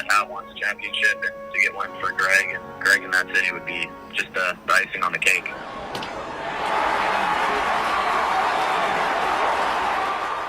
that hat wants a championship, and to get one for Greg in that city would be just the icing on the cake.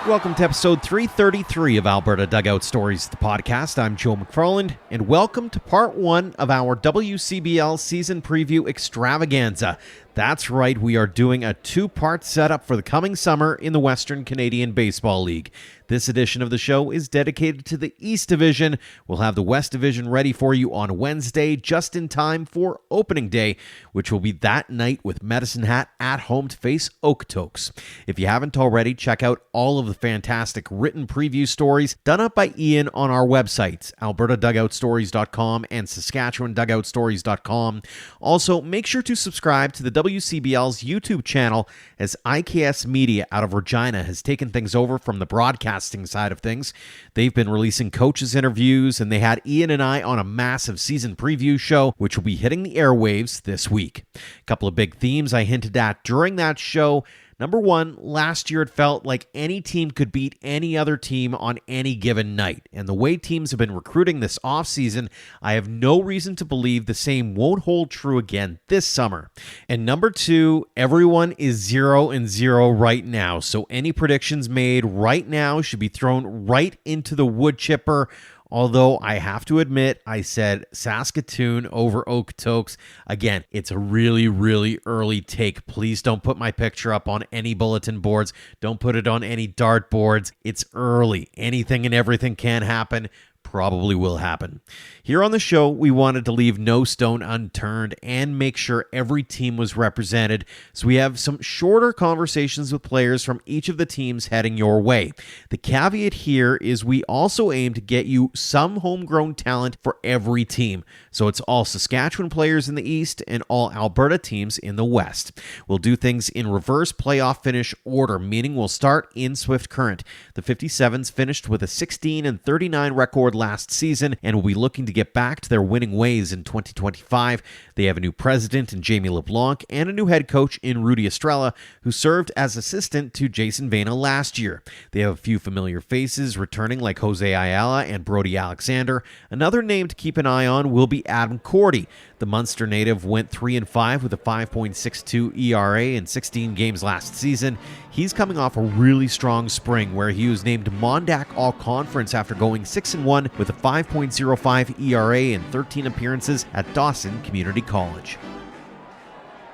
Welcome to episode 333 of Alberta Dugout Stories, the podcast. I'm Joe McFarland, and welcome to part one of our WCBL season preview extravaganza. That's right, we are doing a two-part setup for the coming summer in the Western Canadian Baseball League. This edition of the show is dedicated to the East Division. We'll have the West Division ready for you on Wednesday, just in time for opening day, which will be that night with Medicine Hat at home to face Okotoks. If you haven't already, check out all of the fantastic written preview stories done up by Ian on our websites, albertadugoutstories.com and saskatchewandugoutstories.com. Also, make sure to subscribe to the WCBL's YouTube channel, as IKS Media out of Regina has taken things over from the broadcasting side of things. They've been releasing coaches' interviews, and they had Ian and I on a massive season preview show, which will be hitting the airwaves this week. A couple of big themes I hinted at during that show. Number one, last year it felt like any team could beat any other team on any given night. And the way teams have been recruiting this offseason, I have no reason to believe the same won't hold true again this summer. And number two, everyone is 0-0 right now. So any predictions made right now should be thrown right into the wood chipper. Although I have to admit, I said Saskatoon over Okotoks. Again, it's a really, really early take. Please don't put my picture up on any bulletin boards. Don't put it on any dart boards. It's early. Anything and everything can happen. Probably will happen. Here on the show, we wanted to leave no stone unturned and make sure every team was represented, so we have some shorter conversations with players from each of the teams heading your way. The caveat here is we also aim to get you some homegrown talent for every team, so it's all Saskatchewan players in the East and all Alberta teams in the West. We'll do things in reverse playoff finish order, meaning we'll start in Swift Current. The 57s finished with a 16-39 record last season and will be looking to get back to their winning ways in 2025. They have a new president in Jamie LeBlanc and a new head coach in Rudy Estrella, who served as assistant to Jason Vena last year. They have a few familiar faces returning, like Jose Ayala and Brody Alexander. Another name to keep an eye on will be Adam Korte. The Munster native went 3-5 with a 5.62 ERA in 16 games last season. He's coming off a really strong spring where he was named Mondac All-Conference after going 6-1 with a 5.05 ERA in 13 appearances at Dawson Community College.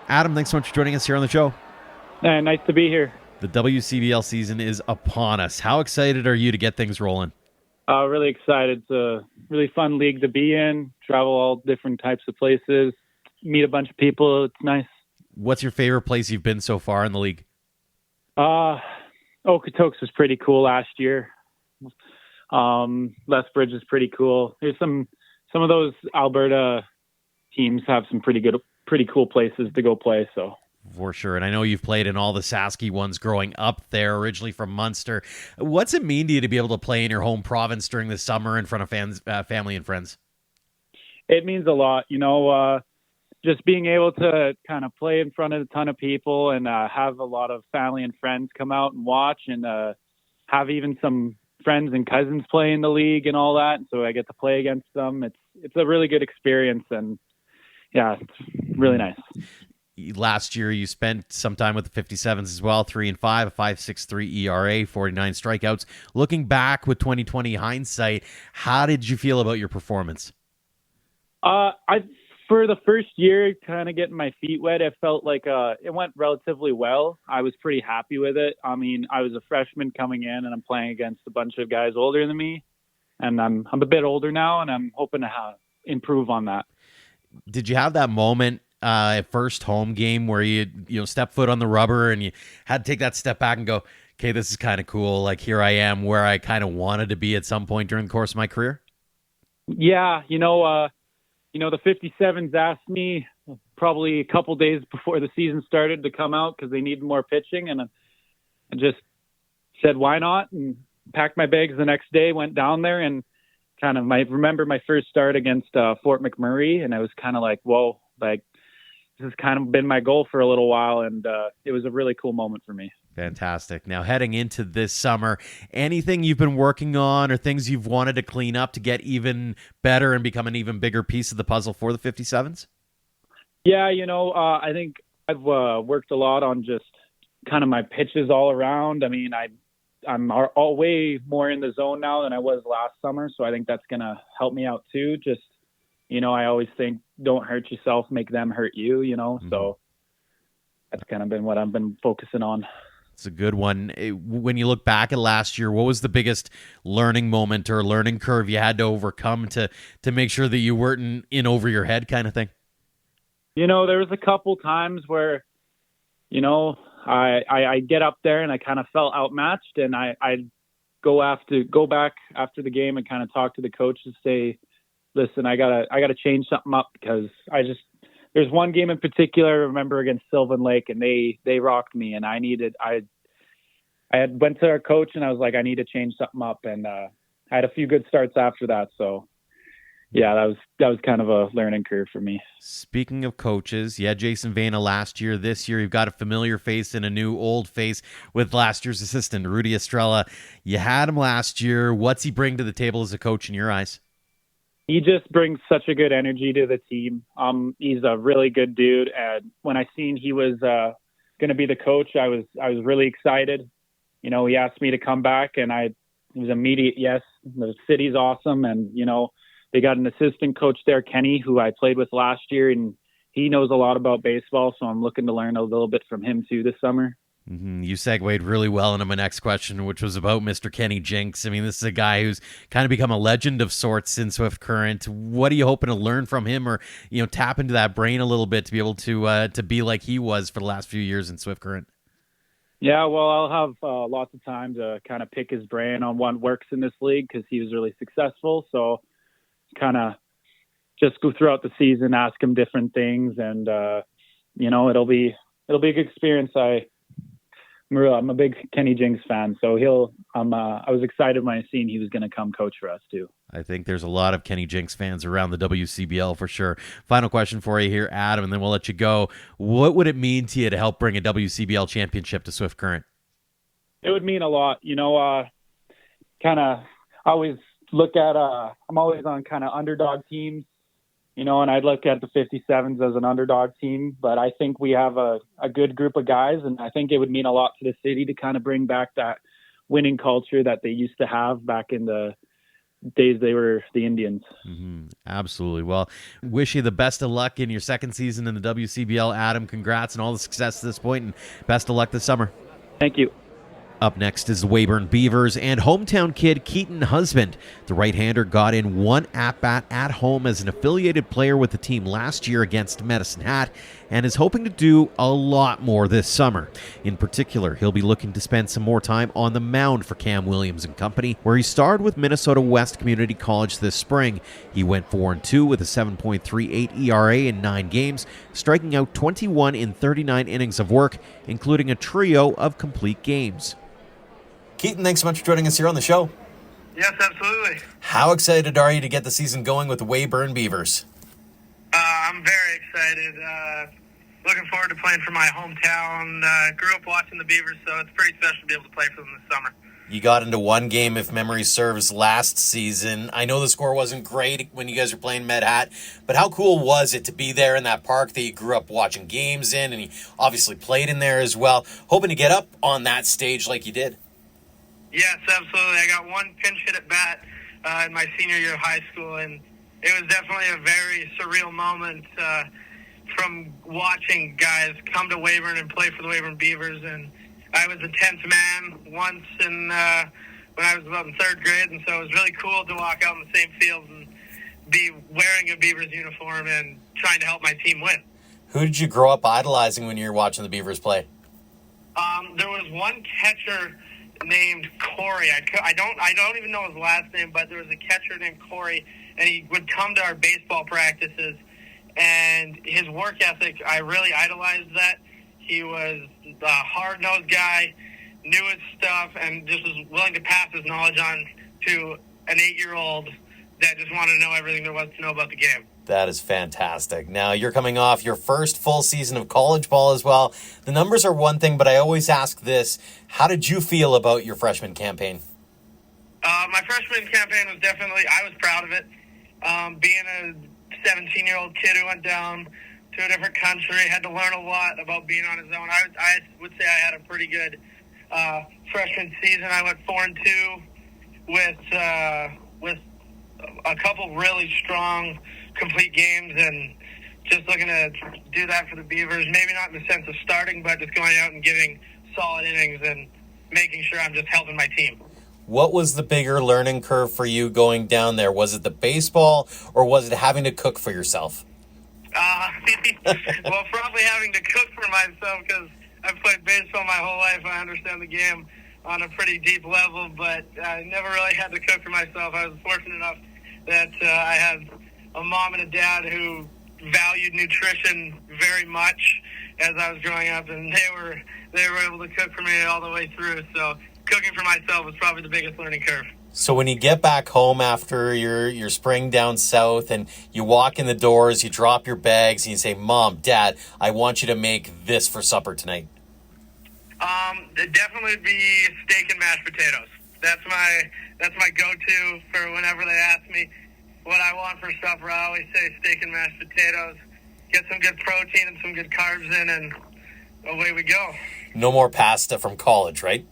Adam, thanks so much for joining us here on the show. Nice to be here. The WCBL season is upon us. How excited are you to get things rolling? Really excited. It's a really fun league to be in, travel all different types of places, meet a bunch of people. It's nice. What's your favorite place you've been so far in the league? Okotoks was pretty cool last year. Lethbridge is pretty cool. There's some of those Alberta teams have some pretty cool places to go play. So for sure. And I know you've played in all the Sasky ones growing up there, originally from Munster. What's it mean to you to be able to play in your home province during the summer in front of fans, family and friends? It means a lot, just being able to kind of play in front of a ton of people and have a lot of family and friends come out and watch, and have even some friends and cousins play in the league and all that. So I get to play against them. It's a really good experience, and yeah, it's really nice. Last year, you spent some time with the 57s as well, 3-5, a 5.63 ERA, 49 strikeouts. Looking back with 2020 hindsight, how did you feel about your performance? For the first year, kind of getting my feet wet, it felt like it went relatively well. I was pretty happy with it. I mean, I was a freshman coming in, and I'm playing against a bunch of guys older than me, and I'm a bit older now, and I'm hoping to improve on that. Did you have that moment first home game where you step foot on the rubber and you had to take that step back and go, okay, this is kind of cool. Like, here I am where I kind of wanted to be at some point during the course of my career? Yeah. The 57s asked me probably a couple days before the season started to come out because they needed more pitching. And I just said, why not? And packed my bags the next day, went down there, and kind of remember my first start against Fort McMurray. And I was kind of like, whoa, like, this has kind of been my goal for a little while. And it was a really cool moment for me. Fantastic. Now, heading into this summer, anything you've been working on or things you've wanted to clean up to get even better and become an even bigger piece of the puzzle for the 57s? Yeah, I think I've worked a lot on just kind of my pitches all around. I mean, I'm all way more in the zone now than I was last summer, so I think that's going to help me out too. Just, I always think don't hurt yourself, make them hurt you, so that's kind of been what I've been focusing on. It's a good one. When you look back at last year, what was the biggest learning moment or learning curve you had to overcome to make sure that you weren't in over your head kind of thing? There was a couple times where, I get up there and I kind of felt outmatched, and I go back after the game and kind of talk to the coach and say, listen, I gotta change something up, because there's one game in particular I remember against Sylvan Lake, and they rocked me, and I had went to our coach and I was like, I need to change something up, and I had a few good starts after that. So yeah, that was kind of a learning curve for me. Speaking of coaches, you had Jason Vana last year. This year, you've got a familiar face and a new old face with last year's assistant, Rudy Estrella. You had him last year. What's he bring to the table as a coach in your eyes? He just brings such a good energy to the team. He's a really good dude. And when I seen he was going to be the coach, I was really excited. He asked me to come back, and it was immediate yes. The city's awesome, and they got an assistant coach there, Kenny, who I played with last year, and he knows a lot about baseball, so I'm looking to learn a little bit from him too this summer. You segued really well into my next question, which was about Mr. Kenny Jinks. I mean, this is a guy who's kind of become a legend of sorts in Swift Current. What are you hoping to learn from him, or tap into that brain a little bit to be able to be like he was for the last few years in Swift Current? Yeah, well, I'll have lots of time to kind of pick his brain on what works in this league, because he was really successful. So kind of just go throughout the season, ask him different things, and it'll be a good experience. I'm a big Kenny Jinks fan, so I was excited when I seen he was going to come coach for us too. I think there's a lot of Kenny Jinks fans around the WCBL for sure. Final question for you here, Adam, and then we'll let you go. What would it mean to you to help bring a WCBL championship to Swift Current? It would mean a lot. Kind of always look at I'm always on kind of underdog teams, and I'd look at the 57s as an underdog team, but I think we have a good group of guys, and I think it would mean a lot to the city to kind of bring back that winning culture that they used to have back in the days they were the Indians. Absolutely. Well, wish you the best of luck in your second season in the WCBL, Adam. Congrats on all the success at this point, and best of luck this summer. Thank you. Up next is the Weyburn Beavers and hometown kid Keaton Husband. The right-hander got in one at-bat at home as an affiliated player with the team last year against Medicine Hat, and is hoping to do a lot more this summer. In particular, he'll be looking to spend some more time on the mound for Cam Williams and company, where he starred with Minnesota West Community College this spring. He went 4-2 with a 7.38 ERA in 9 games, striking out 21 in 39 innings of work, including a trio of complete games. Keaton, thanks so much for joining us here on the show. Yes, absolutely. How excited are you to get the season going with the Weyburn Beavers? I'm very excited. Looking forward to playing for my hometown. Grew up watching the Beavers, so it's pretty special to be able to play for them this summer. You got into one game, if memory serves, last season. I know the score wasn't great when you guys were playing Med Hat, but how cool was it to be there in that park that you grew up watching games in, and you obviously played in there as well, hoping to get up on that stage like you did? Yes, absolutely. I got one pinch hit at bat in my senior year of high school, and it was definitely a very surreal moment from watching guys come to Weyburn and play for the Weyburn Beavers. And I was a 10th man once when I was about in 3rd grade, and so it was really cool to walk out in the same field and be wearing a Beavers uniform and trying to help my team win. Who did you grow up idolizing when you were watching the Beavers play? There was one catcher named Corey. I don't even know his last name, but there was a catcher named Corey, and he would come to our baseball practices, and his work ethic, I really idolized that. He was a hard-nosed guy, knew his stuff, and just was willing to pass his knowledge on to an 8-year-old that just wanted to know everything there was to know about the game. That is fantastic. Now, you're coming off your first full season of college ball as well. The numbers are one thing, but I always ask this. How did you feel about your freshman campaign? My freshman campaign was I was proud of it. Being a 17-year-old kid who went down to a different country, had to learn a lot about being on his own. I would say I had a pretty good freshman season. I went 4-2 with a couple really strong complete games, and just looking to do that for the Beavers. Maybe not in the sense of starting, but just going out and giving solid innings and making sure I'm just helping my team. What was the bigger learning curve for you going down there? Was it the baseball, or was it having to cook for yourself? Well, probably having to cook for myself, because I've played baseball my whole life. I understand the game on a pretty deep level, but I never really had to cook for myself. I was fortunate enough that I had a mom and a dad who valued nutrition very much as I was growing up, and they were able to cook for me all the way through. So cooking for myself was probably the biggest learning curve. So when you get back home after your spring down south and you walk in the doors, you drop your bags and you say, "Mom, Dad, I want you to make this for supper tonight." It'd definitely be steak and mashed potatoes. That's my go-to for whenever they ask me what I want for supper. I always say steak and mashed potatoes. Get some good protein and some good carbs in, and away we go. No more pasta from college, right?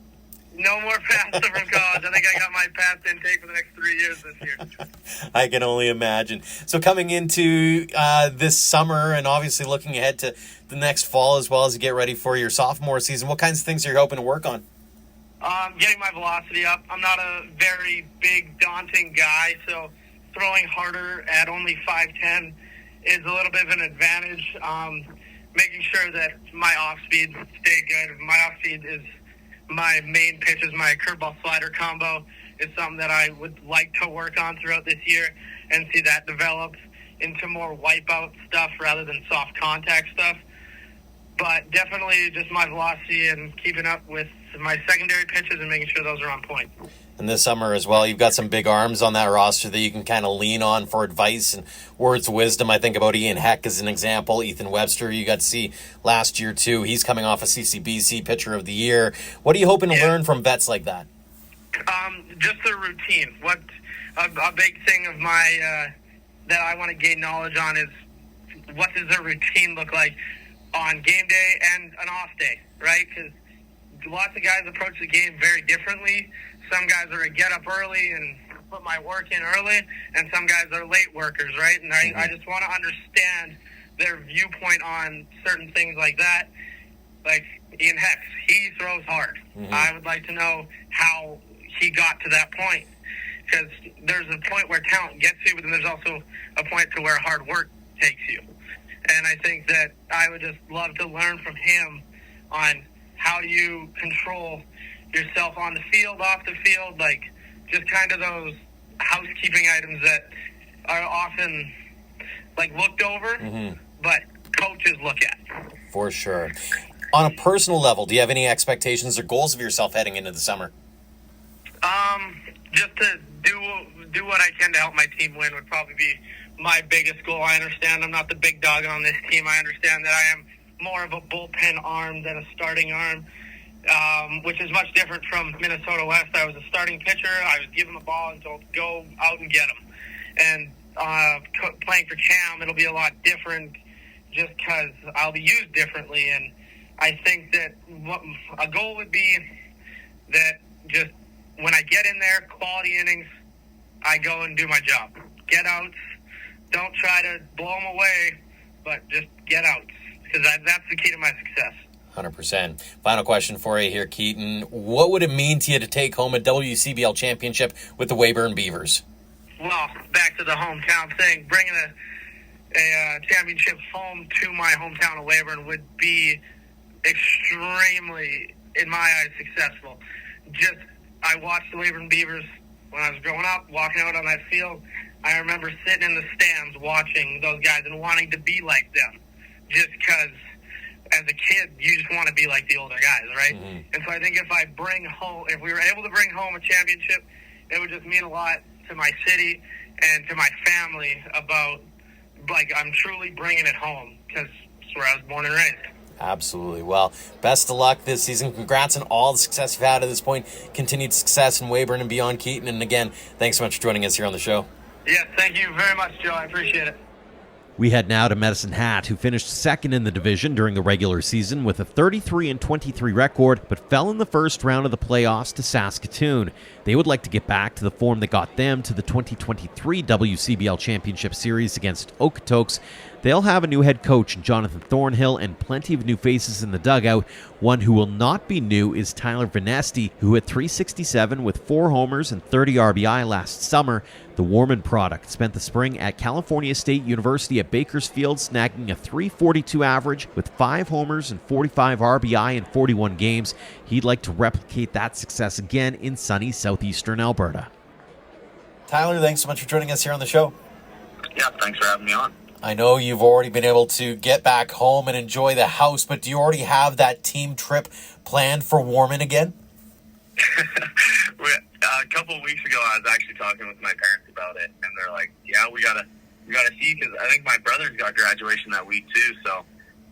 No more pasta from college. I think I got my pasta intake for the next 3 years this year. I can only imagine. So coming into this summer and obviously looking ahead to the next fall as well as you get ready for your sophomore season, what kinds of things are you hoping to work on? Getting my velocity up. I'm not a very big, daunting guy, so throwing harder at only 5'10" is a little bit of an advantage. Making sure that my off-speed stay good. My off-speed is my main pitch, is my curveball slider combo. Is something that I would like to work on throughout this year and see that develop into more wipeout stuff rather than soft contact stuff. But definitely just my velocity and keeping up with my secondary pitches and making sure those are on point. And this summer as well, you've got some big arms on that roster that you can kind of lean on for advice and words of wisdom. I think about Ian Heck as an example. Ethan Webster, you got to see last year too. He's coming off a CCBC Pitcher of the Year. What are you hoping to learn from vets like that? Just the routine. What a big thing of my that I want to gain knowledge on is what does their routine look like on game day and an off day, right? Because lots of guys approach the game very differently. Some guys are a get up early and put my work in early, and some guys are late workers, right? And I just want to understand their viewpoint on certain things like that. Like Ian Hex, he throws hard. Mm-hmm. I would like to know how he got to that point, because there's a point where talent gets you, but then there's also a point to where hard work takes you. And I think that I would just love to learn from him on how do you control yourself on the field, off the field, like just kind of those housekeeping items that are often like looked over, mm-hmm. but coaches look at. For sure. On a personal level, do you have any expectations or goals of yourself heading into the summer? Just to do what I can to help my team win would probably be my biggest goal. I understand I'm not the big dog on this team. I understand that I am more of a bullpen arm than a starting arm, which is much different from Minnesota West. I was a starting pitcher. I was given the ball and told, go out and get them. And playing for Cham, it'll be a lot different just because I'll be used differently. And I think that a goal would be that just when I get in there, quality innings, I go and do my job. Get outs. Don't try to blow them away, but just get outs, because that's the key to my success. 100%. Final question for you here, Keaton. What would it mean to you to take home a WCBL championship with the Weyburn Beavers? Well, back to the hometown thing. Bringing a championship home to my hometown of Weyburn would be extremely, in my eyes, successful. I watched the Weyburn Beavers when I was growing up, walking out on that field. I remember sitting in the stands watching those guys and wanting to be like them, just because as a kid, you just want to be like the older guys, right? Mm-hmm. And so I think if we were able to bring home a championship, it would just mean a lot to my city and to my family about like I'm truly bringing it home because it's where I was born and raised. Absolutely. Well, best of luck this season. Congrats on all the success you've had at this point. Continued success in Weyburn and beyond, Keaton. And again, thanks so much for joining us here on the show. Yes, thank you very much, Joe. I appreciate it. We head now to Medicine Hat, who finished second in the division during the regular season with a 33-23 record, but fell in the first round of the playoffs to Saskatoon. They would like to get back to the form that got them to the 2023 WCBL Championship Series against Okotoks. They'll have a new head coach, Jonathan Thornhill, and plenty of new faces in the dugout. One who will not be new is Tyler Vanneste, who hit .367 with 4 homers and 30 RBI last summer. The Warman product spent the spring at California State University at Bakersfield, snagging a .342 average with 5 homers and 45 RBI in 41 games. He'd like to replicate that success again in sunny southeastern Alberta. Tyler, thanks so much for joining us here on the show. Yeah, thanks for having me on. I know you've already been able to get back home and enjoy the house, but do you already have that team trip planned for Warman again? A couple of weeks ago, I was actually talking with my parents about it, and they're like, "Yeah, we gotta see," because I think my brother's got graduation that week too, so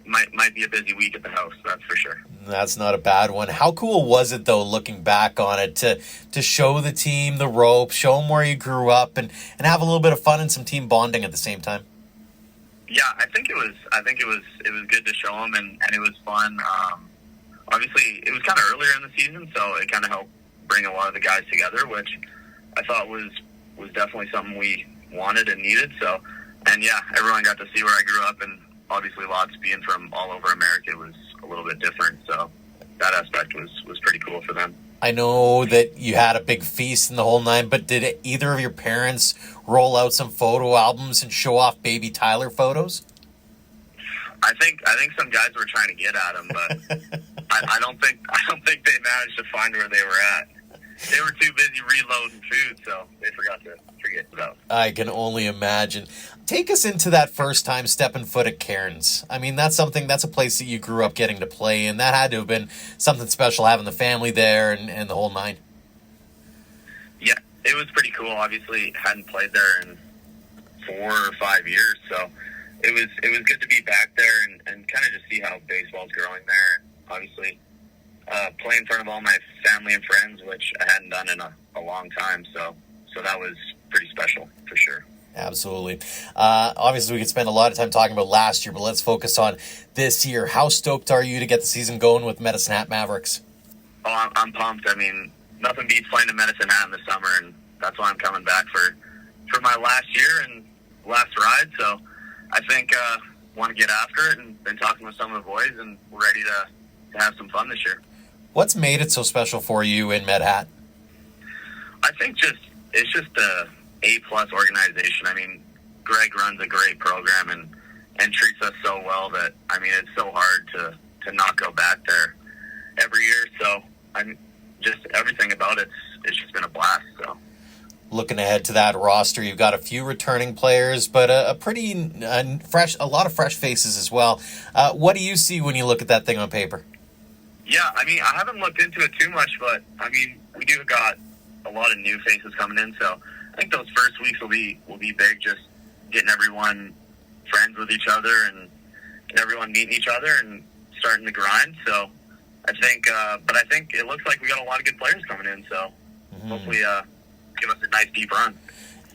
might be a busy week at the house. That's for sure. That's not a bad one. How cool was it though, looking back on it, to show the team the ropes, show them where you grew up, and have a little bit of fun and some team bonding at the same time? Yeah, I think it was good to show them, and it was fun. Obviously, it was kind of earlier in the season, so it kind of helped bring a lot of the guys together, which I thought was definitely something we wanted and needed. So, and yeah, everyone got to see where I grew up, and obviously lots being from all over America was a little bit different. So that aspect was pretty cool for them. I know that you had a big feast in the whole nine, but did either of your parents roll out some photo albums and show off baby Tyler photos? I think some guys were trying to get at him, but I don't think they managed to find where they were at. They were too busy reloading food, so they forgot it out. I can only imagine. Take us into that first time stepping foot at Cairns. I mean, that's a place that you grew up getting to play in. That had to have been something special, having the family there and the whole nine. Yeah, it was pretty cool. Obviously, hadn't played there in 4 or 5 years, so it was good to be back there and kind of just see how baseball's growing there. And obviously, play in front of all my family and friends, which I hadn't done in a long time. So that was pretty special for sure. Absolutely. Obviously, we could spend a lot of time talking about last year, but let's focus on this year. How stoked are you to get the season going with Medicine Hat Mavericks? Oh, I'm pumped. I mean, nothing beats playing in Medicine Hat in the summer, and that's why I'm coming back for my last year and last ride. So I think want to get after it, and been talking with some of the boys, and we're ready to have some fun this year. What's made it so special for you in Med Hat? I think it's just a A-plus organization. I mean, Greg runs a great program and treats us so well that, I mean, it's so hard to not go back there every year. So I'm just everything about it's just been a blast. So looking ahead to that roster, you've got a few returning players, but a pretty a lot of fresh faces as well. What do you see when you look at that thing on paper? Yeah, I mean, I haven't looked into it too much, but I mean, we do got a lot of new faces coming in, so I think those first weeks will be big, just getting everyone friends with each other and everyone meeting each other and starting to grind. So I think, but I think it looks like we got a lot of good players coming in, so hopefully give us a nice deep run.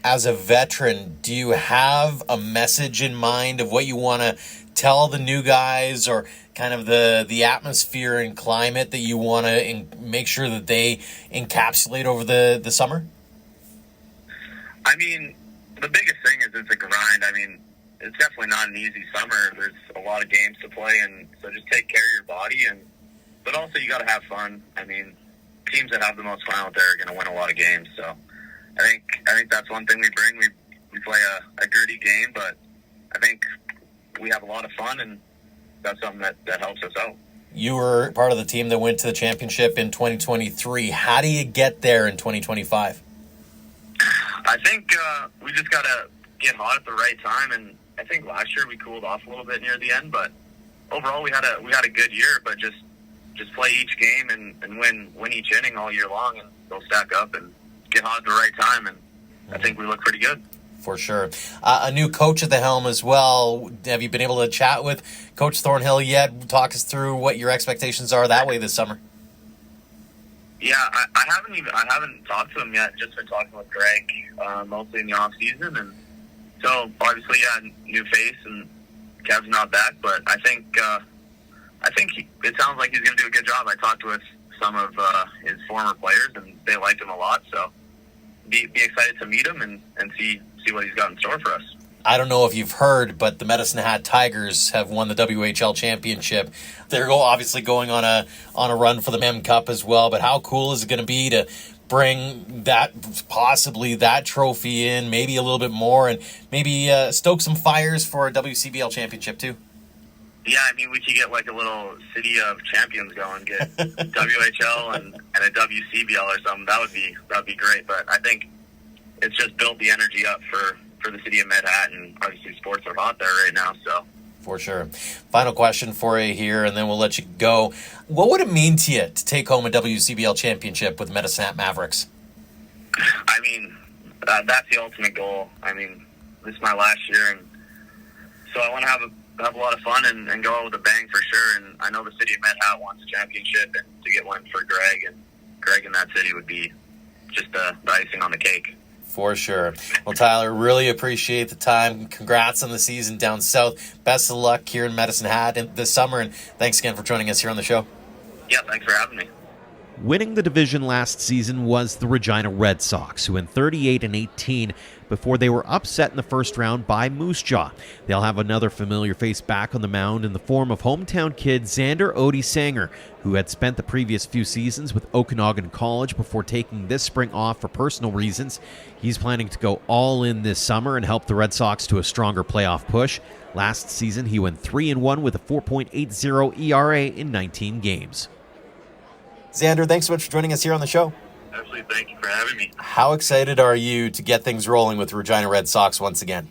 As a veteran, do you have a message in mind of what you want to tell the new guys, or kind of the atmosphere and climate that you want to make sure that they encapsulate over the summer? I mean, the biggest thing is it's a grind. I mean, it's definitely not an easy summer. There's a lot of games to play, and so just take care of your body, but also you got to have fun. I mean, teams that have the most fun out there are going to win a lot of games. So I think that's one thing we bring. We play a gritty game, but I think we have a lot of fun, and that's something that helps us out. You were part of the team that went to the championship in 2023. How do you get there in 2025? I think we just got to get hot at the right time, and I think last year we cooled off a little bit near the end, but overall we had a good year. But just play each game and win each inning all year long, and they'll stack up and get hot at the right time, and I think we look pretty good. For sure. A new coach at the helm as well. Have you been able to chat with Coach Thornhill yet? Talk us through what your expectations are that way this summer. Yeah, I haven't talked to him yet. Just been talking with Greg, mostly in the off season, and so obviously, new face, and Kev's not back, but I think it sounds like he's going to do a good job. I talked with some of his former players, and they liked him a lot. So be excited to meet him and see what he's got in store for us. I don't know if you've heard, but the Medicine Hat Tigers have won the WHL championship. They're obviously going on a run for the Mem Cup as well. But how cool is it going to be to bring possibly that trophy in, maybe a little bit more, and maybe stoke some fires for a WCBL championship too? Yeah, I mean, we could get like a little city of champions going, get WHL and a WCBL or something. That would be great. But I think it's just built the energy up for the city of Medhat, and obviously sports are hot there right now. So for sure. Final question for you here, and then we'll let you go. What would it mean to you to take home a WCBL championship with Medicine Hat Mavericks? I mean, that's the ultimate goal. I mean, this is my last year, and so I want to have a lot of fun and go out with a bang for sure. And I know the city of Medhat wants a championship, and to get one for Greg in that city would be just the icing on the cake. For sure. Well, Tyler, really appreciate the time. Congrats on the season down south. Best of luck here in Medicine Hat this summer, and thanks again for joining us here on the show. Yeah, thanks for having me. Winning the division last season was the Regina Red Sox, who went 38-18 before they were upset in the first round by Moose Jaw. They'll have another familiar face back on the mound in the form of hometown kid Zander Oudie-Senger, who had spent the previous few seasons with Okanagan College before taking this spring off for personal reasons. He's planning to go all in this summer and help the Red Sox to a stronger playoff push. Last season, he went 3-1 with a 4.80 ERA in 19 games. Zander, thanks so much for joining us here on the show. Absolutely, thank you for having me. How excited are you to get things rolling with the Regina Red Sox once again?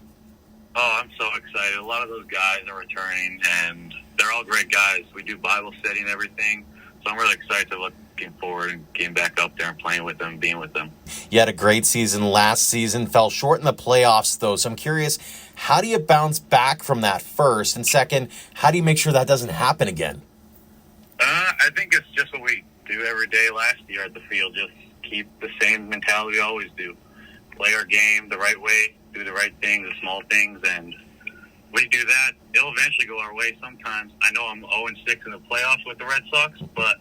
Oh, I'm so excited. A lot of those guys are returning, and they're all great guys. We do Bible study and everything, so I'm really excited to looking forward and getting back up there and playing with them, being with them. You had a great season last season, fell short in the playoffs, though, so I'm curious, how do you bounce back from that first? And second, how do you make sure that doesn't happen again? I think it's just what we do every day last year at the field. Just keep the same mentality we always do. Play our game the right way, do the right things, the small things, and we do that, it'll eventually go our way sometimes. I know I'm 0-6 in the playoffs with the Red Sox, but,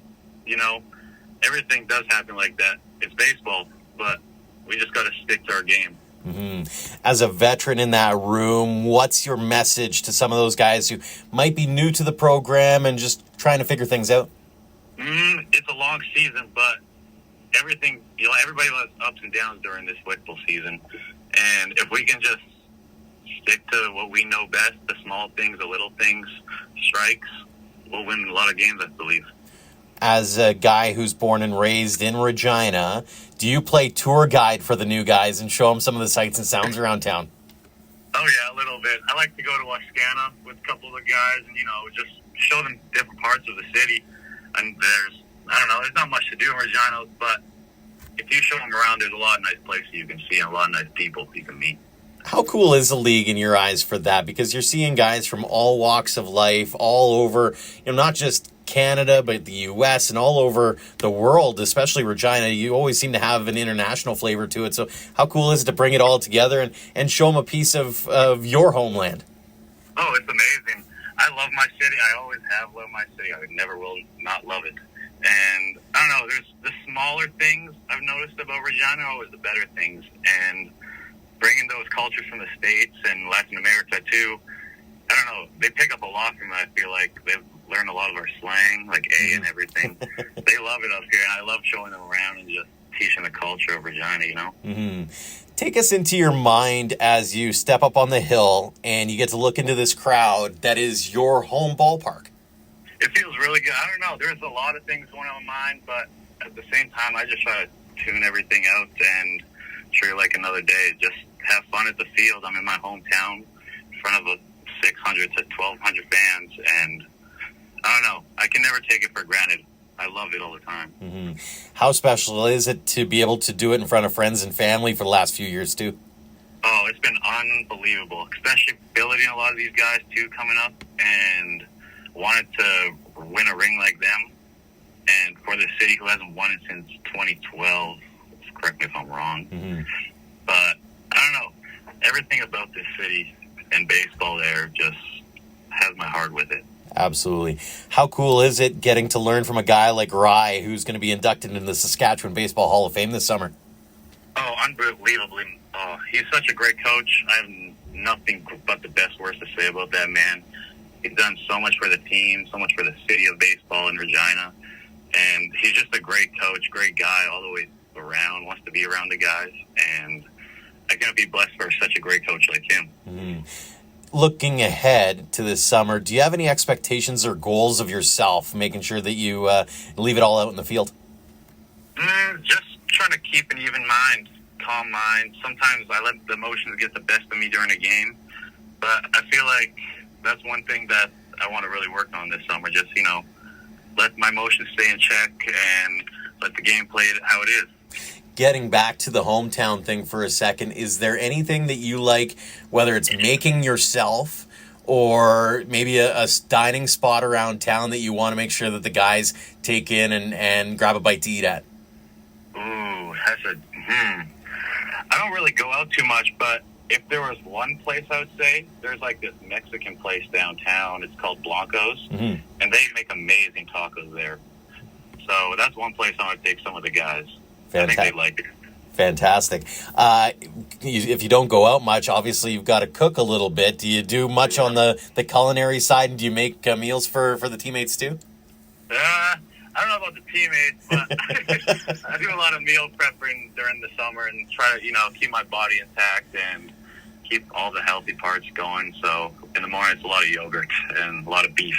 everything does happen like that. It's baseball, but we just got to stick to our game. Mm-hmm. As a veteran in that room, what's your message to some of those guys who might be new to the program and just trying to figure things out? It's a long season, but everything, everybody has ups and downs during this football season. And if we can just stick to what we know best, the small things, the little things, strikes, we'll win a lot of games, I believe. As a guy who's born and raised in Regina, do you play tour guide for the new guys and show them some of the sights and sounds around town? Oh, yeah, a little bit. I like to go to Wascana with a couple of the guys and, just show them different parts of the city. And there's not much to do in Regina, but if you show them around, there's a lot of nice places you can see and a lot of nice people you can meet. How cool is the league in your eyes for that? Because you're seeing guys from all walks of life, all over, not just Canada, but the U.S. and all over the world, especially Regina. You always seem to have an international flavor to it. So how cool is it to bring it all together and show them a piece of your homeland? Oh, it's amazing. I love my city. I always have loved my city. I never will not love it. And I don't know, there's the smaller things I've noticed about Regina are always the better things. And bringing those cultures from the States and Latin America too, I don't know, they pick up a lot from it. I feel like they've learned a lot of our slang, like A and everything. They love it up here, and I love showing them around and just teaching the culture of Regina, Mm-hmm. Take us into your mind as you step up on the hill and you get to look into this crowd that is your home ballpark. It feels really good. I don't know, there's a lot of things going on in my mind, but at the same time, I just try to tune everything out and treat it like another day. Just have fun at the field. I'm in my hometown in front of 600 to 1,200 fans, and I don't know. I can never take it for granted. I love it all the time. Mm-hmm. How special is it to be able to do it in front of friends and family for the last few years, too? Oh, it's been unbelievable, especially building a lot of these guys too coming up, and wanted to win a ring like them. And for the city who hasn't won it since 2012, correct me if I'm wrong, but I don't know. Everything about this city and baseball there just has my heart with it. Absolutely. How cool is it getting to learn from a guy like Rye, who's going to be inducted into the Saskatchewan Baseball Hall of Fame this summer? Oh, unbelievably. He's such a great coach. I have nothing but the best words to say about that man. He's done so much for the team, so much for the city of baseball in Regina. And he's just a great coach, great guy all the way around, wants to be around the guys. And I can't be blessed for such a great coach like him. Looking ahead to this summer, do you have any expectations or goals of yourself, making sure that you leave it all out in the field? Just trying to keep an even mind, calm mind. Sometimes I let the emotions get the best of me during a game, but I feel like that's one thing that I want to really work on this summer. Just, let my emotions stay in check and let the game play it how it is. Getting back to the hometown thing for a second, is there anything that you like, whether it's making yourself or maybe a dining spot around town that you want to make sure that the guys take in and grab a bite to eat at? Ooh, I don't really go out too much, but if there was one place I would say, there's like this Mexican place downtown. It's called Blanco's, and they make amazing tacos there. So that's one place I would take some of the guys. I think they like it. Fantastic. If you don't go out much, obviously you've got to cook a little bit. Do you do much on the culinary side, and do you make meals for the teammates too? I don't know about the teammates, but I do a lot of meal prepping during the summer and try to, keep my body intact and keep all the healthy parts going. So in the morning, it's a lot of yogurt and a lot of beef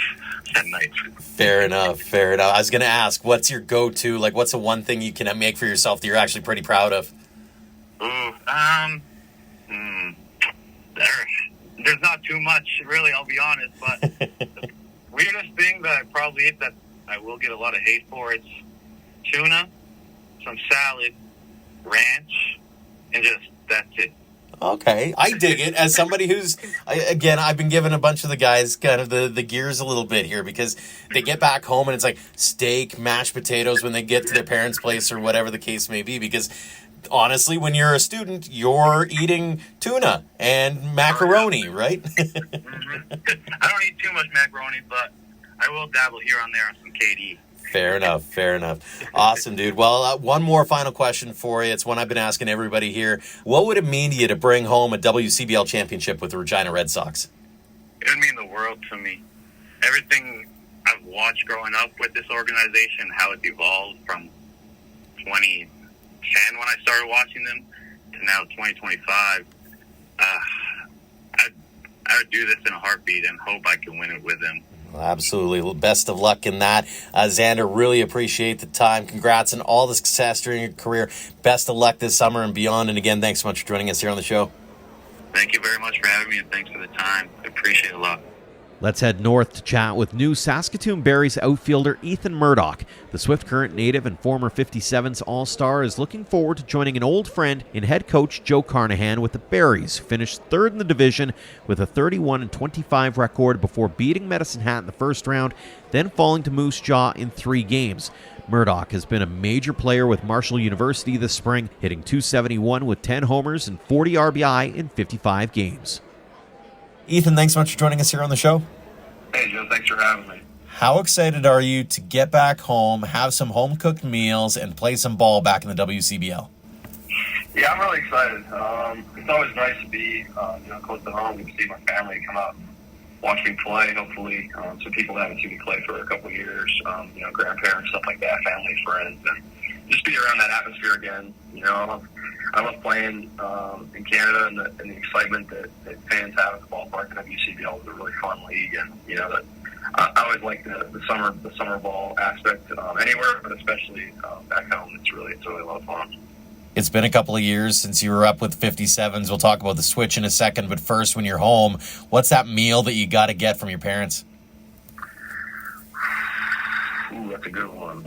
at night. Fair enough. I was going to ask, what's your go-to? Like, what's the one thing you can make for yourself that you're actually pretty proud of? There's not too much, really, I'll be honest. But the weirdest thing that I probably eat that I will get a lot of hate for, it's tuna, some salad, ranch, and that's it. Okay, I dig it. As somebody who's, I've been giving a bunch of the guys kind of the gears a little bit here, because they get back home and it's like steak, mashed potatoes when they get to their parents' place or whatever the case may be. Because honestly, when you're a student, you're eating tuna and macaroni, right? I don't eat too much macaroni, but I will dabble here on there on some KD. Fair enough. Awesome, dude. Well, one more final question for you. It's one I've been asking everybody here. What would it mean to you to bring home a WCBL championship with the Regina Red Sox? It would mean the world to me. Everything I've watched growing up with this organization, how it's evolved from 2010 when I started watching them to now 2025. I would do this in a heartbeat and hope I can win it with them. Well, absolutely. Best of luck in that. Zander, really appreciate the time. Congrats on all the success during your career. Best of luck this summer and beyond. And again, thanks so much for joining us here on the show. Thank you very much for having me, and thanks for the time. I appreciate it a lot. Let's head north to chat with new Saskatoon Berries outfielder Ethan Murdoch. The Swift Current native and former 57s All-Star is looking forward to joining an old friend in head coach Joe Carnahan with the Berries, who finished third in the division with a 31-25 record before beating Medicine Hat in the first round, then falling to Moose Jaw in 3 games. Murdoch has been a major player with Marshall University this spring, hitting .271 with 10 homers and 40 RBI in 55 games. Ethan, thanks so much for joining us here on the show. Hey, Joe, thanks for having me. How excited are you to get back home, have some home-cooked meals, and play some ball back in the WCBL? Yeah, I'm really excited. It's always nice to be close to home and see my family come out and watch me play, hopefully. Some people that haven't seen me play for a couple of years, grandparents, stuff like that, family, friends, and just be around that atmosphere again. I love playing in Canada and the excitement that fans have at the ballpark. And WCBL is a really fun league, and I always like the summer ball aspect anywhere, but especially back home. It's really a lot of fun. It's been a couple of years since you were up with 57s. We'll talk about the switch in a second, but first, when you're home, what's that meal that you got to get from your parents? Ooh, that's a good one.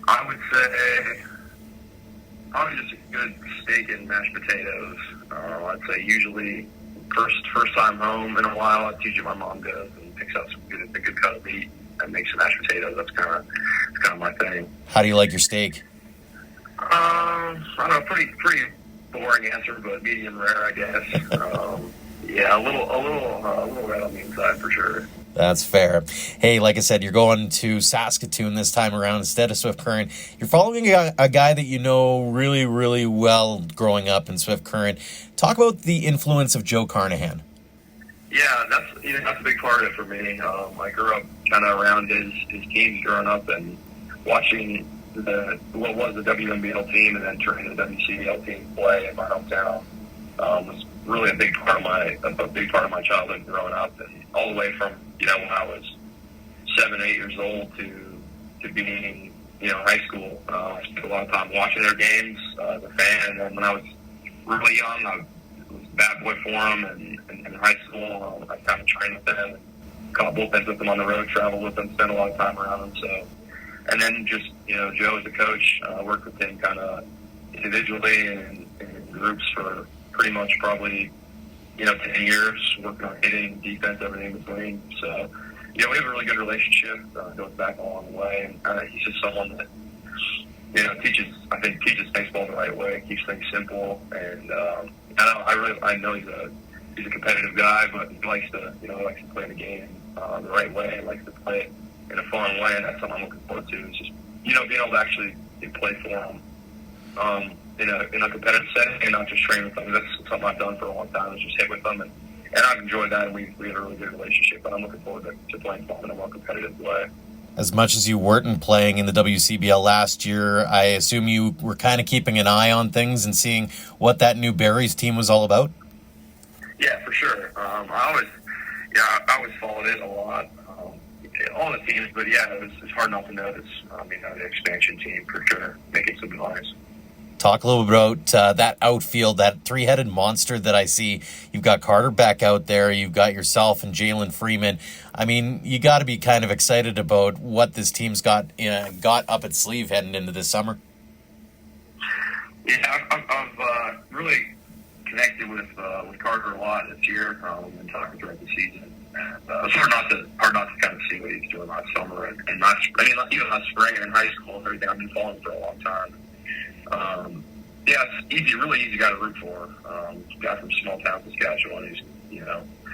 I would say probably just a good steak and mashed potatoes. I'd say usually first time home in a while. That's usually my mom goes and picks out a good cut of meat and makes some mashed potatoes. That's kind of my thing. How do you like your steak? I don't know, pretty boring answer, but medium rare, I guess. Yeah, a little red on the inside for sure. That's fair. Hey, like I said, you're going to Saskatoon this time around instead of Swift Current. You're following a guy that you know really, really well growing up in Swift Current. Talk about the influence of Joe Carnahan. Yeah, that's a big part of it for me. I grew up kind of around his teams growing up and watching what was the WNBL team and then turning the WCBL team play in my hometown was really a big part of my childhood growing up, and all the way from when I was 7, 8 years old to being high school. I spent a lot of time watching their games as a fan, and then when I was really young, I was a bad boy for them, and in high school I kind of trained with them, and caught bullpens with them on the road, traveled with them, spent a lot of time around them. So, and then just Joe as a coach, worked with him kind of individually and in groups for pretty much probably 10 years, working on hitting, defense, everything in between. So, we have a really good relationship. Goes back a long way. And he's just someone that, teaches baseball the right way, keeps things simple. And I know he's a competitive guy, but he likes to play the game the right way. He likes to play it in a fun way, and that's something I'm looking forward to. It's just, being able to actually play for him. In a competitive setting and not just train with them. That's something I've done for a long time, is just hit with them, and I've enjoyed that, and we had a really good relationship, but I'm looking forward to playing ball in a more competitive way. As much as you weren't playing in the WCBL last year, I assume you were kind of keeping an eye on things and seeing what that new Barries team was all about? Yeah, for sure. I always followed it a lot. All the teams, but yeah, it's hard not to notice, the expansion team for sure, making some noise. Talk a little bit about that outfield, that three-headed monster that I see. You've got Carter back out there. You've got yourself and Jalen Freeman. I mean, you got to be kind of excited about what this team's got up its sleeve heading into this summer. Yeah, I've really connected with Carter a lot this year. And talking throughout the season. And it's hard not to kind of see what he's doing last summer and even last spring and in high school and everything. I've been following for a long time. It's really easy guy to root for. A guy from small town Saskatchewan who's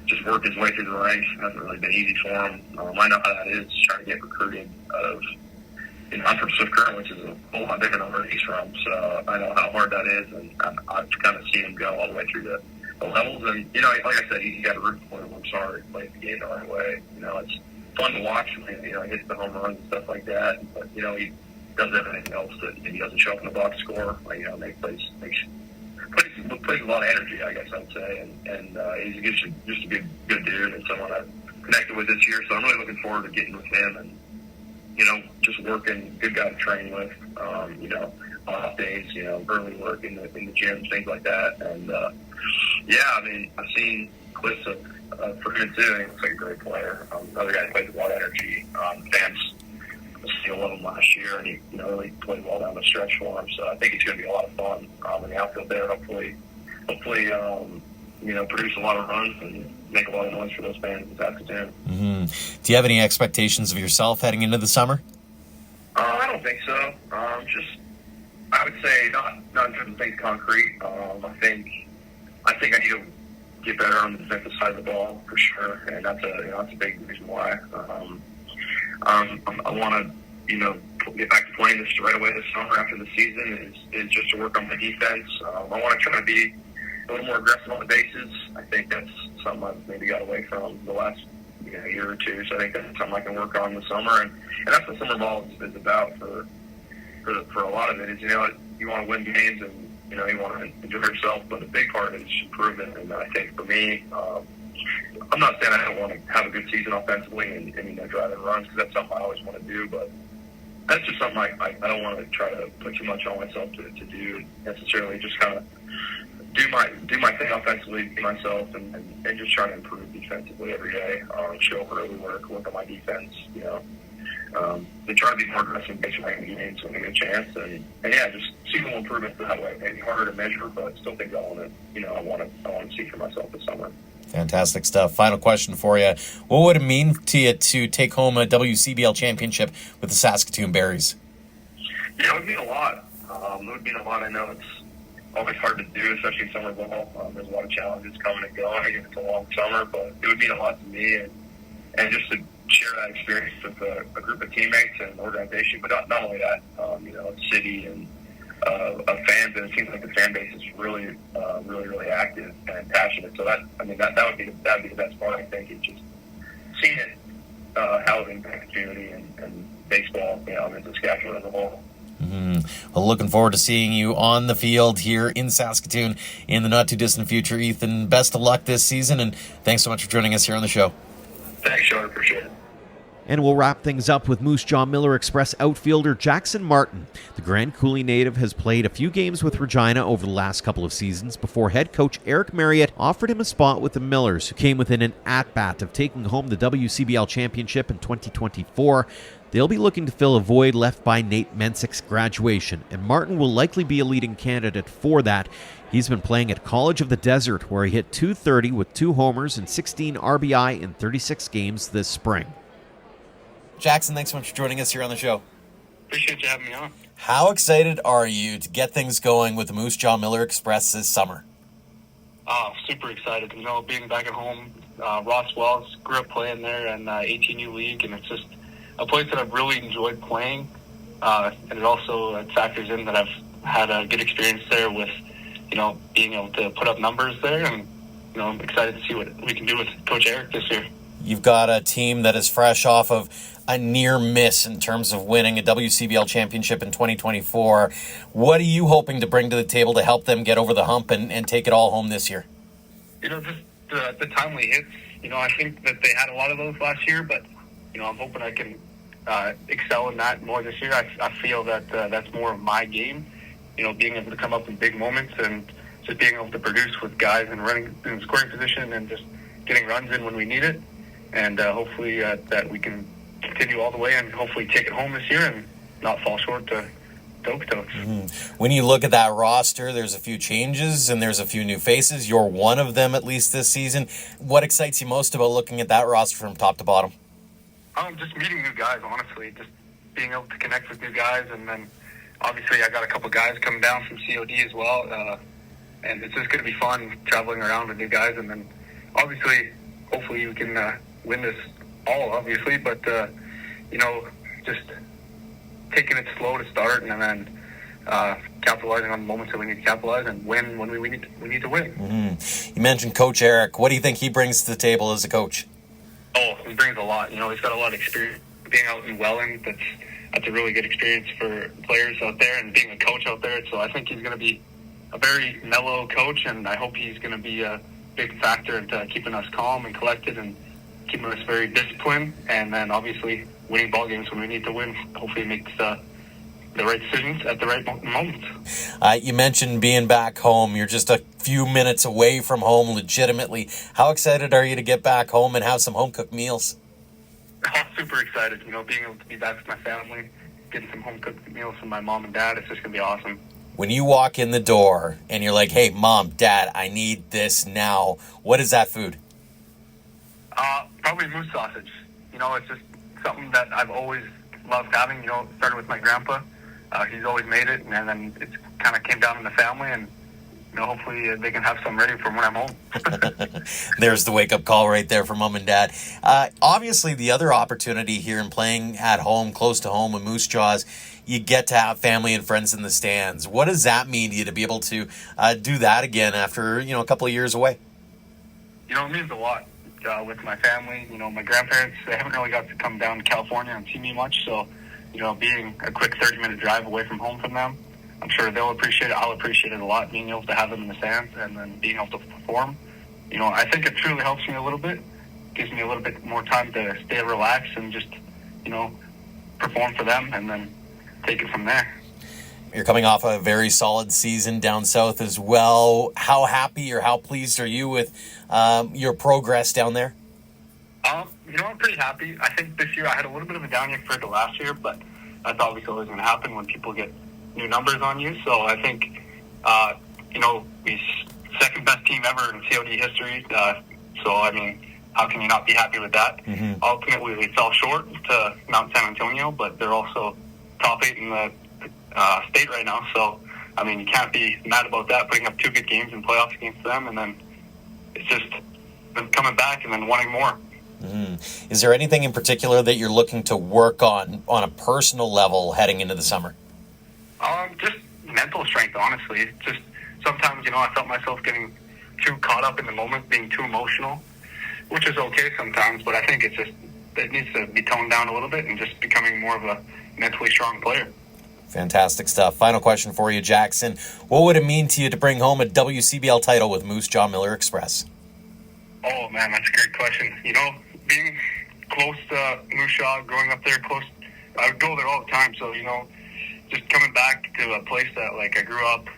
just worked his way through the ranks. It hasn't really been easy for him. I know how that is, trying to get recruited out of. I'm from Swift Current, which is a whole lot bigger than where he's from, so I know how hard that is, and I've kind of seen him go all the way through the levels. And like I said, easy guy to root for. I'm sorry, he plays the game the right way. It's fun to watch. He hits the home runs and stuff like that, but he does everything else that he doesn't show up in the box score. Plays a lot of energy, I guess I'd say, and he's just a good dude and someone I've connected with this year. So I'm really looking forward to getting with him and just working. Good guy to train with. Off days, early work in the gyms, things like that. And I've seen clips of for him too. He looks like a great player. Another guy who plays with a lot of energy. Fans steal of him last year, and he really played well down the stretch for him. So I think it's going to be a lot of fun in the outfield there. Hopefully, produce a lot of runs and make a lot of noise for those fans in Saskatoon. Mm-hmm. Do you have any expectations of yourself heading into the summer? I don't think so. I would say not in terms of things concrete. I think I need to get better on the defensive side of the ball for sure, and that's a big reason why. I want to get back to playing this right away this summer after the season is just to work on my defense. I want to try to be a little more aggressive on the bases. I think that's something I've maybe got away from the last year or two. So I think that's something I can work on this summer, and that's what summer ball is about for a lot of it. Is you want to win games and you want to enjoy yourself, but a big part of it is improvement. And I think for me, I'm not saying I don't want to have a good season offensively and drive in runs, because that's something I always want to do, but that's just something I don't want to try to put too much on myself to do necessarily. Just kind of do my thing offensively, be myself, and just try to improve defensively every day. Show up early, work on my defense, They try to be more aggressive in basically any games when they get a chance, and yeah, just see little improvements that way. Maybe harder to measure, but still think I want to see for myself this summer. Fantastic stuff. Final question for you. What would it mean to you to take home a WCBL championship with the Saskatoon Berries? Yeah, it would mean a lot. It would mean a lot. I know it's always hard to do, especially in summer ball. There's a lot of challenges coming and going. It's a long summer, but it would mean a lot to me, and just to share that experience with a group of teammates and organization. But not only that, city and fans. And it seems like the fan base is really active and passionate. So that would be the best part. I think it's just seeing it how it impacts the community and baseball, in Saskatchewan as a whole. Mm-hmm. Well, looking forward to seeing you on the field here in Saskatoon in the not-too-distant future, Ethan. Best of luck this season, and thanks so much for joining us here on the show. Thanks, Sean. Appreciate it. And we'll wrap things up with Moose Jaw Miller Express outfielder Jackson Martin. The Grand Coulee native has played a few games with Regina over the last couple of seasons before head coach Eric Marriott offered him a spot with the Millers, who came within an at-bat of taking home the WCBL championship in 2024. They'll be looking to fill a void left by Nate Mensick's graduation, and Martin will likely be a leading candidate for that. He's been playing at College of the Desert, where he hit .230 with 2 homers and 16 RBI in 36 games this spring. Jackson, thanks so much for joining us here on the show. Appreciate you having me on. How excited are you to get things going with the Moose Jaw Miller Express this summer? Super excited. Being back at home, Ross Wells grew up playing there in 18U League, and it's just a place that I've really enjoyed playing. And it also factors in that I've had a good experience there with, being able to put up numbers there. And, I'm excited to see what we can do with Coach Eric this year. You've got a team that is fresh off of a near miss in terms of winning a WCBL championship in 2024. What are you hoping to bring to the table to help them get over the hump and take it all home this year? Just the timely hits. I think that they had a lot of those last year, but, I'm hoping I can excel in that more this year. I feel that that's more of my game, being able to come up in big moments and just being able to produce with guys and running in scoring position and just getting runs in when we need it. And hopefully that we can continue all the way and hopefully take it home this year and not fall short to Okotoks. Mm-hmm. When you look at that roster, there's a few changes and there's a few new faces. You're one of them, at least this season. What excites you most about looking at that roster from top to bottom? Just meeting new guys, honestly. Just being able to connect with new guys. And then, obviously, I got a couple guys coming down from COD as well. And it's just going to be fun traveling around with new guys. And then, obviously, hopefully we can win this all, obviously. But, just taking it slow to start and then capitalizing on the moments that we need to capitalize and win when we need to win. Mm-hmm. You mentioned Coach Eric. What do you think he brings to the table as a coach? Oh, he brings a lot. He's got a lot of experience being out in Welland. That's a really good experience for players out there and being a coach out there. So I think he's going to be a very mellow coach, and I hope he's going to be a big factor in keeping us calm and collected and keeping us very disciplined. And then obviously winning ball games when we need to win. Hopefully makes the right decisions at the right moment. You mentioned being back home. You're just a few minutes away from home legitimately. How excited are you to get back home and have some home-cooked meals? I'm super excited. Being able to be back with my family, getting some home-cooked meals from my mom and dad, it's just going to be awesome. When you walk in the door and you're like, hey, Mom, Dad, I need this now, what is that food? Probably moose sausage. It's just something that I've always loved having. It started with my grandpa. He's always made it, and then it's kind of came down in the family, and hopefully they can have some ready for when I'm home. There's the wake-up call right there for Mom and Dad. Obviously, the other opportunity here in playing at home, close to home with Moose Jaws, you get to have family and friends in the stands. What does that mean to you to be able to do that again after a couple of years away? It means a lot with my family. My grandparents, they haven't really got to come down to California and see me much, so being a quick 30-minute drive away from home from them, I'm sure they'll appreciate it. I'll appreciate it a lot, being able to have them in the stands and then being able to perform. I think it truly helps me a little bit. Gives me a little bit more time to stay relaxed and just, perform for them and then take it from there. You're coming off a very solid season down south as well. How happy or how pleased are you with your progress down there? I'm pretty happy. I think this year I had a little bit of a down year compared to last year, but that's obviously always going to happen when people get new numbers on you. So I think, we second best team ever in COD history. So, I mean, how can you not be happy with that? Mm-hmm. Ultimately, we fell short to Mount San Antonio, but they're also top 8 in the state right now. So, I mean, you can't be mad about that, putting up 2 good games in playoffs against them, and then it's just them coming back and then wanting more. Mm-hmm. Is there anything in particular that you're looking to work on a personal level heading into the summer? Just mental strength, honestly. Just sometimes, I felt myself getting too caught up in the moment, being too emotional, which is okay sometimes, but I think it needs to be toned down a little bit and just becoming more of a mentally strong player. Fantastic stuff. Final question for you, Jackson. What would it mean to you to bring home a WCBL title with Moose Jaw Miller Express? Oh, man, that's a great question. Being close to Moose Jaw, growing up there close, I would go there all the time, so, just coming back to a place that, I grew up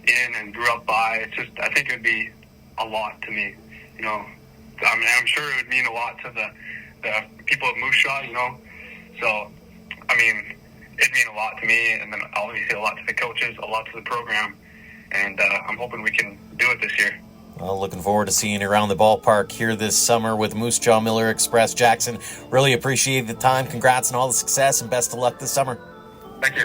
in and grew up by, I think it would be a lot to me, I'm sure it would mean a lot to the people at Moose Jaw, so, I mean, it'd mean a lot to me, and then obviously a lot to the coaches, a lot to the program, and I'm hoping we can do it this year. Well, looking forward to seeing you around the ballpark here this summer with Moose Jaw Miller Express. Jackson, really appreciate the time. Congrats on all the success and best of luck this summer. Thank you.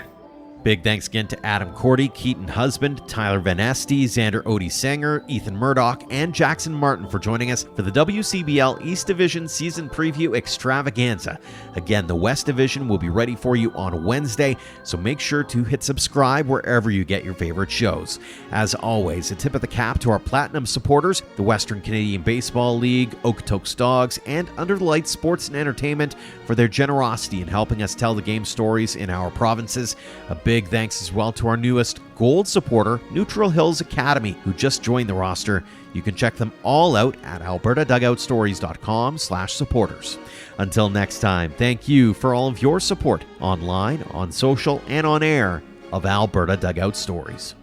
Big thanks again to Adam Korte, Keaton husband, Tyler Vanneste, Zander Oudie-Senger, Ethan Murdoch, and Jackson Martin for joining us for the WCBL East Division Season Preview Extravaganza. Again, the West Division will be ready for you on Wednesday, so make sure to hit subscribe wherever you get your favorite shows. As always, a tip of the cap to our Platinum supporters, the Western Canadian Baseball League, Okotoks Dogs, and Under the Lights Sports and Entertainment for their generosity in helping us tell the game stories in our provinces. A big thanks as well to our newest gold supporter, Neutral Hills Academy, who just joined the roster. You can check them all out at albertadugoutstories.com/supporters. Until next time, thank you for all of your support online, on social, and on air of Alberta Dugout Stories.